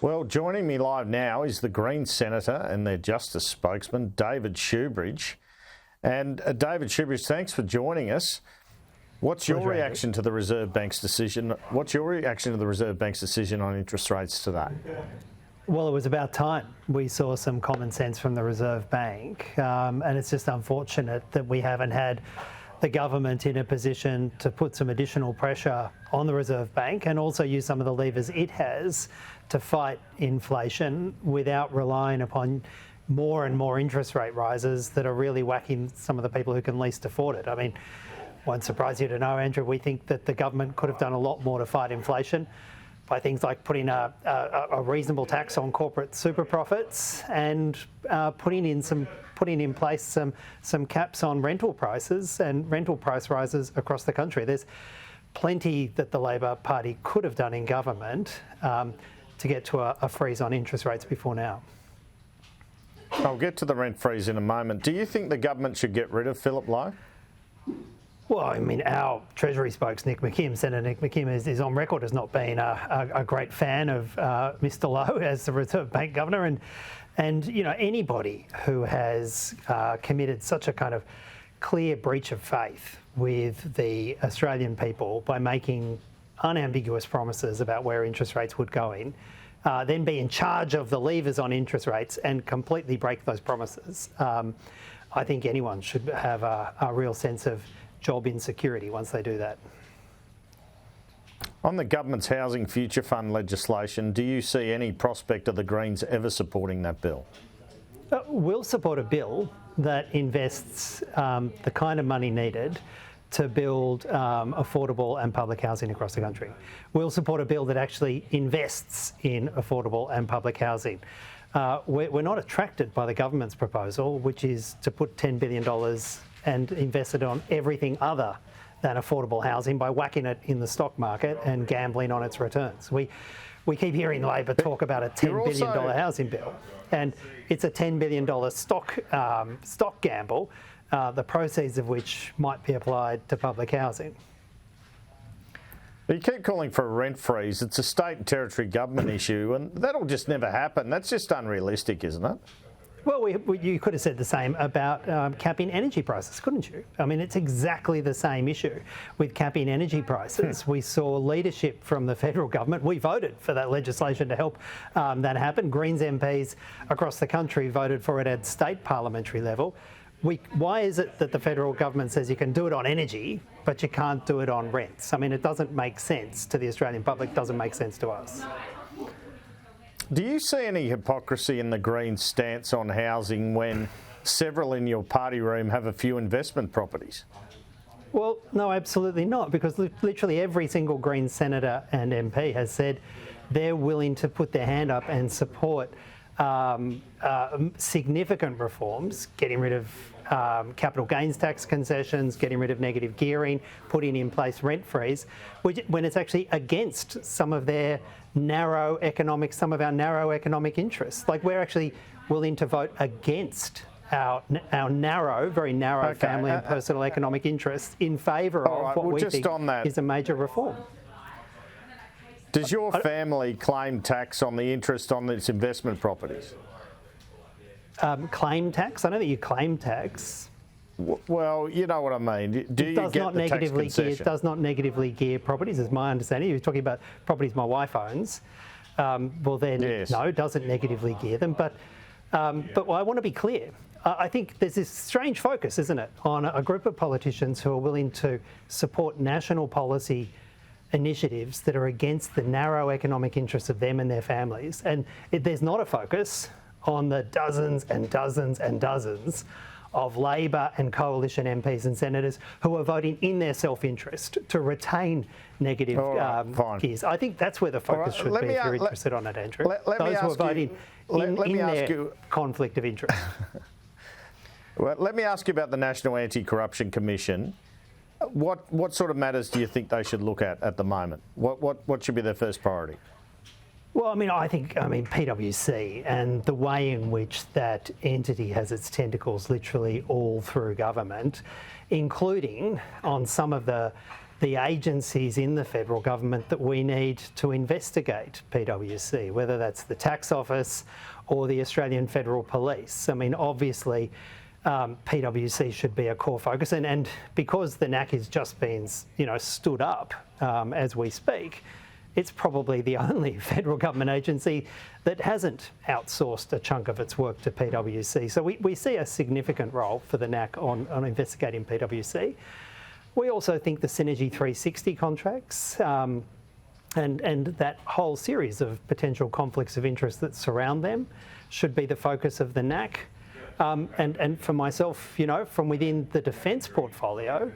Well, joining me live now is the Greens Senator and their Justice spokesman, David Shoebridge. And David Shoebridge, thanks for joining us. What's your reaction to the Reserve Bank's decision? What's your reaction to the Reserve Bank's decision on interest rates today? Well, it was about time we saw some common sense from the Reserve Bank, and it's just unfortunate that we haven't had the government in a position to put some additional pressure on the Reserve Bank and also use some of the levers it has to fight inflation without relying upon more and more interest rate rises that are really whacking some of the people who can least afford it. I mean, won't surprise you to know, Andrew, we think that the government could have done a lot more to fight inflation by things like putting a reasonable tax on corporate super profits and putting in place some caps on rental prices and rental price rises across the country. There's plenty that the Labor Party could have done in government to get to a freeze on interest rates before now. I'll get to the rent freeze in a moment. Do you think the government should get rid of Philip Lowe? Well, I mean, our Treasury spokes, Senator Nick McKim, is on record as not being a great fan of Mr. Lowe as the Reserve Bank Governor. And you know, anybody who has committed such a kind of clear breach of faith with the Australian people by making unambiguous promises about where interest rates would go in, then be in charge of the levers on interest rates and completely break those promises. I think anyone should have a real sense of job insecurity once they do that. On the government's Housing Future Fund legislation, do you see any prospect of the Greens ever supporting that bill? We'll support a bill that invests the kind of money needed to build affordable and public housing across the country. We'll support a bill that actually invests in affordable and public housing. We're not attracted by the government's proposal, which is to put $10 billion and invest it on everything other than affordable housing by whacking it in the stock market and gambling on its returns. We keep hearing Labor talk about a $10 billion housing bill, and it's a $10 billion stock gamble, the proceeds of which might be applied to public housing. You keep calling for a rent freeze. It's a state and territory government issue, and that'll just never happen. That's just unrealistic, isn't it? Well, you could have said the same about capping energy prices, couldn't you? I mean, it's exactly the same issue with capping energy prices. We saw leadership from the federal government. We voted for that legislation to help that happen. Greens MPs across the country voted for it at state parliamentary level. Why is it that the federal government says you can do it on energy, but you can't do it on rents? I mean, it doesn't make sense to the Australian public, doesn't make sense to us. Do you see any hypocrisy in the Greens' stance on housing when several in your party room have a few investment properties? Well, no, absolutely not, because literally every single Greens senator and MP has said they're willing to put their hand up and support significant reforms, getting rid of capital gains tax concessions, getting rid of negative gearing, putting in place rent freeze, when it's actually against some of our narrow economic interests. Like, we're actually willing to vote against our very narrow family and personal economic interests in favour of what we think is a major reform. Does your family claim tax on the interest on its investment properties? Claim tax? I don't think you claim tax. Well, you know what I mean. Do you get the tax concession? It does not negatively gear properties, is my understanding. You're talking about properties my wife owns. Well, then, yes. No, it doesn't negatively gear them. But I want to be clear. I think there's this strange focus, isn't it, on a group of politicians who are willing to support national policy initiatives that are against the narrow economic interests of them and their families. And there's not a focus on the dozens and dozens and dozens of Labor and coalition MPs and senators who are voting in their self-interest to retain negative gears. I think that's where the focus should be if you're interested on it, Andrew. Those who are voting in their conflict of interest. Well, let me ask you about the National Anti-Corruption Commission. What sort of matters do you think they should look at the moment? What should be their first priority? Well, I mean, PwC and the way in which that entity has its tentacles literally all through government, including on some of the the agencies in the federal government that we need to investigate PwC, whether that's the Tax Office or the Australian Federal Police. I mean, obviously, PwC should be a core focus, and because the NAC is just being, stood up as we speak, it's probably the only federal government agency that hasn't outsourced a chunk of its work to PwC. So we see a significant role for the NAC on investigating PwC. We also think the Synergy 360 contracts and that whole series of potential conflicts of interest that surround them should be the focus of the NAC. And for myself, from within the defence portfolio,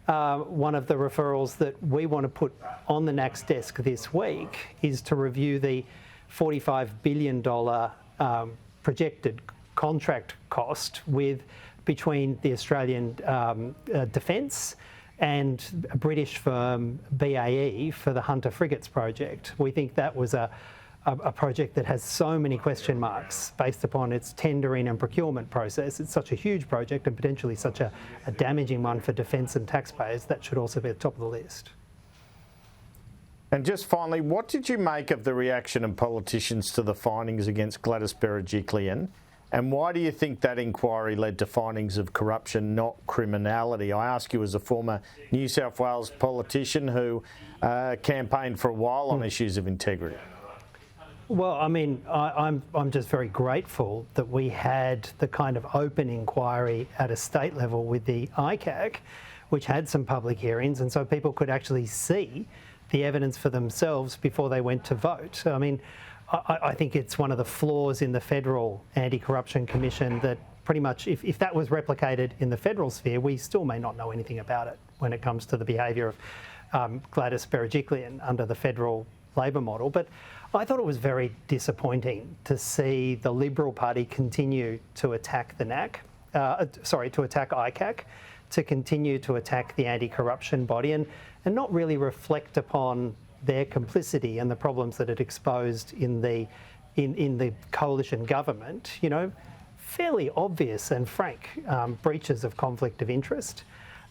one of the referrals that we want to put on the NAC's desk this week is to review the $45 billion projected contract cost between the Australian Defence and a British firm, BAE, for the Hunter Frigates project. We think that was a project that has so many question marks based upon its tendering and procurement process. It's such a huge project and potentially such a damaging one for defence and taxpayers. That should also be at the top of the list. And just finally, what did you make of the reaction of politicians to the findings against Gladys Berejiklian? And why do you think that inquiry led to findings of corruption, not criminality? I ask you as a former New South Wales politician who campaigned for a while on issues of integrity. Well, I mean, I'm just very grateful that we had the kind of open inquiry at a state level with the ICAC, which had some public hearings, and so people could actually see the evidence for themselves before they went to vote. I mean, I think it's one of the flaws in the Federal Anti-Corruption Commission that pretty much, if that was replicated in the federal sphere, we still may not know anything about it when it comes to the behaviour of Gladys Berejiklian under the federal Labor model. But I thought it was very disappointing to see the Liberal Party continue to attack the NAC, to attack ICAC, to continue to attack the anti-corruption body and not really reflect upon their complicity and the problems that it exposed in the coalition government, fairly obvious and frank breaches of conflict of interest,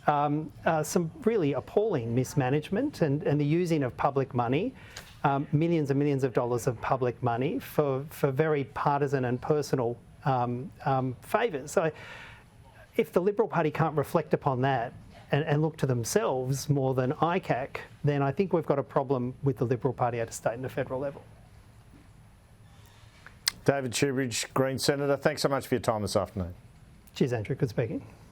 some really appalling mismanagement and the using of public money, millions and millions of dollars of public money for very partisan and personal favours. So if the Liberal Party can't reflect upon that and look to themselves more than ICAC, then I think we've got a problem with the Liberal Party at a state and a federal level. David Shoebridge, Green Senator, thanks so much for your time this afternoon. Cheers, Andrew. Good speaking.